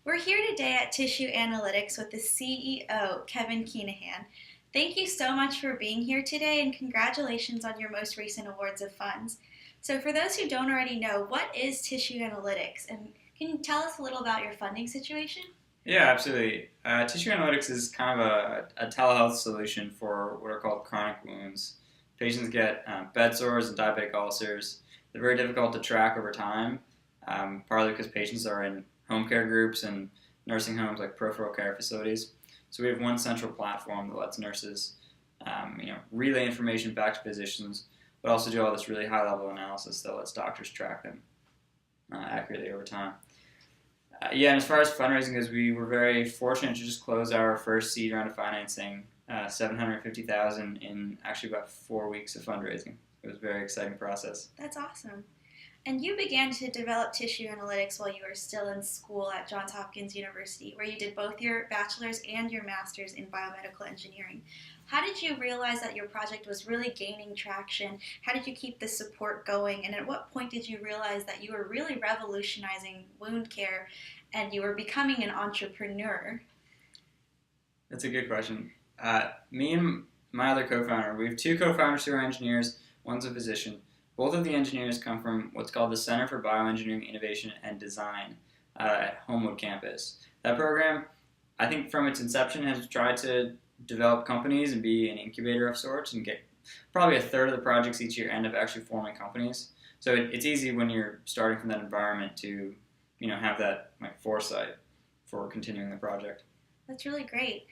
We're here today at Tissue Analytics with the CEO, Kevin Keenahan. Thank you so much for being here today and congratulations on your most recent awards of funds. So for those who don't already know, what is Tissue Analytics and can you tell us a little about your funding situation? Yeah, absolutely. Tissue analytics is kind of a telehealth solution for what are called chronic wounds. Patients get bed sores and diabetic ulcers. They're very difficult to track over time, partly because patients are in home care groups and nursing homes like peripheral care facilities. So we have one central platform that lets nurses, relay information back to physicians, but also do all this really high-level analysis that lets doctors track them accurately over time. And as far as fundraising goes, we were very fortunate to just close our first seed round of financing, $750,000 in actually about 4 weeks of fundraising. It was a very exciting process. That's awesome. And you began to develop tissue analytics while you were still in school at Johns Hopkins University, where you did both your bachelor's and your master's in biomedical engineering. How did you realize that your project was really gaining traction? How did you keep the support going? And at what point did you realize that you were really revolutionizing wound care and you were becoming an entrepreneur? That's a good question. Me and my other co-founder, we have two co-founders who are engineers. One's a physician. Both of the engineers come from what's called the Center for Bioengineering Innovation and Design at Homewood campus. That program, I think from its inception, has tried to develop companies and be an incubator of sorts and get probably a third of the projects each year end up actually forming companies. So it's easy when you're starting from that environment to have that foresight for continuing the project. That's really great.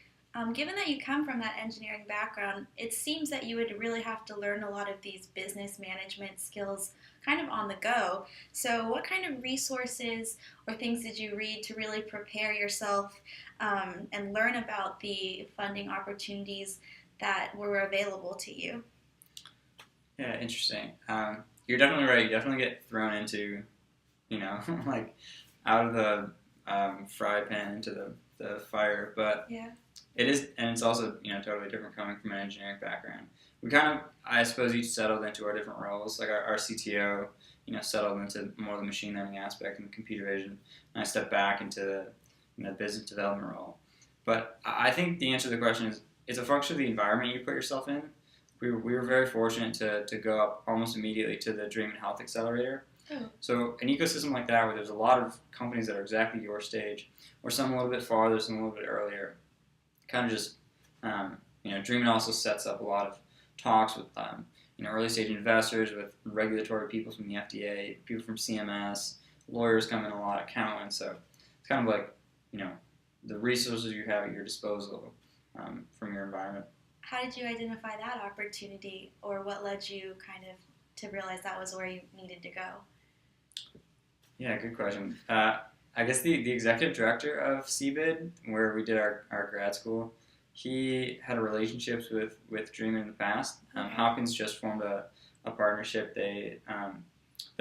Given that you come from that engineering background, it seems that you would really have to learn a lot of these business management skills kind of on the go. So what kind of resources or things did you read to really prepare yourself and learn about the funding opportunities that were available to you? Yeah, interesting. You're definitely right. You definitely get thrown into, like out of the fry pan into the fire. But Yeah. it is, and it's also totally different coming from an engineering background. We kind of, I suppose, each settled into our different roles. Like our CTO, settled into more of the machine learning aspect and computer vision, and I stepped back into the business development role. But I think the answer to the question is it's a function of the environment you put yourself in. We were very fortunate to go up almost immediately to the DreamIt Health Accelerator. Oh. So an ecosystem like that where there's a lot of companies that are exactly your stage, or some a little bit farther, some a little bit earlier, kind of just, DreamIt also sets up a lot of talks with, early stage investors, with regulatory people from the FDA, people from CMS, lawyers come in a lot, accountants. So it's kind of like, the resources you have at your disposal from your environment. How did you identify that opportunity, or what led you kind of to realize that was where you needed to go? Yeah, good question. I guess the executive director of CBID, where we did our grad school, he had relationships with DreamIt in the past. Hopkins just formed a partnership. They're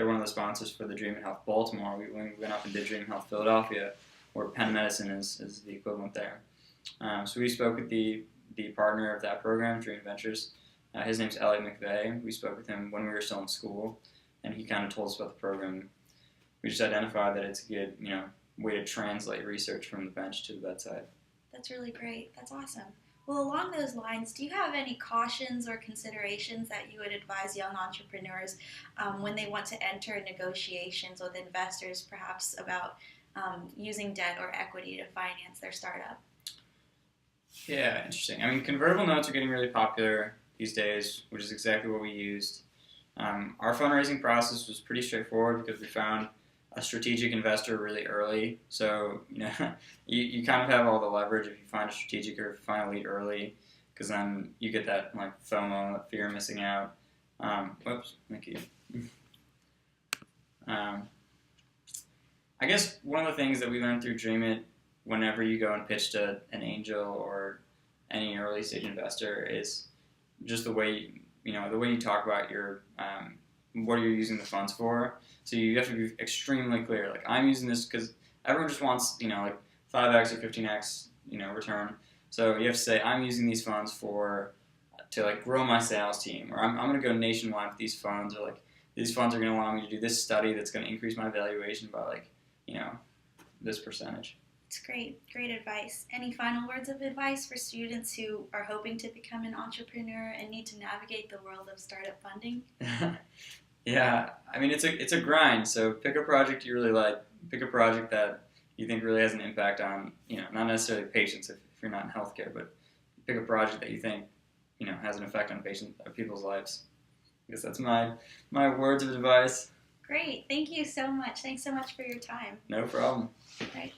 one of the sponsors for the DreamIt Health Baltimore. We went up and did DreamIt Health Philadelphia, where Penn Medicine is the equivalent there. So we spoke with the partner of that program, Dream Ventures. His name's Elliot McVeigh. We spoke with him when we were still in school, and he kind of told us about the program. We just identified that it's a good, way to translate research from the bench to the bedside. That's really great. That's awesome. Well, along those lines, do you have any cautions or considerations that you would advise young entrepreneurs when they want to enter negotiations with investors, perhaps about using debt or equity to finance their startup? Yeah, interesting. I mean, convertible notes are getting really popular these days, which is exactly what we used. Our fundraising process was pretty straightforward because we found a strategic investor really early. So, you kind of have all the leverage if you find a strategic or if you find a lead early, because then you get that FOMO, that fear of missing out. Thank you. I guess one of the things that we learned through DreamIt, whenever you go and pitch to an angel or any early stage investor, is just the way you talk about your what you're using the funds for. So you have to be extremely clear. Like, I'm using this because everyone just wants 5x or 15x return. So you have to say, I'm using these funds to grow my sales team, or I'm going to go nationwide with these funds, or these funds are going to allow me to do this study that's going to increase my valuation by this percentage. It's great. Great advice. Any final words of advice for students who are hoping to become an entrepreneur and need to navigate the world of startup funding? Yeah, I mean it's a grind. So pick a project you really like. Pick a project that you think really has an impact on, not necessarily patients if you're not in healthcare, but pick a project that you think, has an effect on people's lives. I guess that's my words of advice. Great. Thank you so much. Thanks so much for your time. No problem. Right.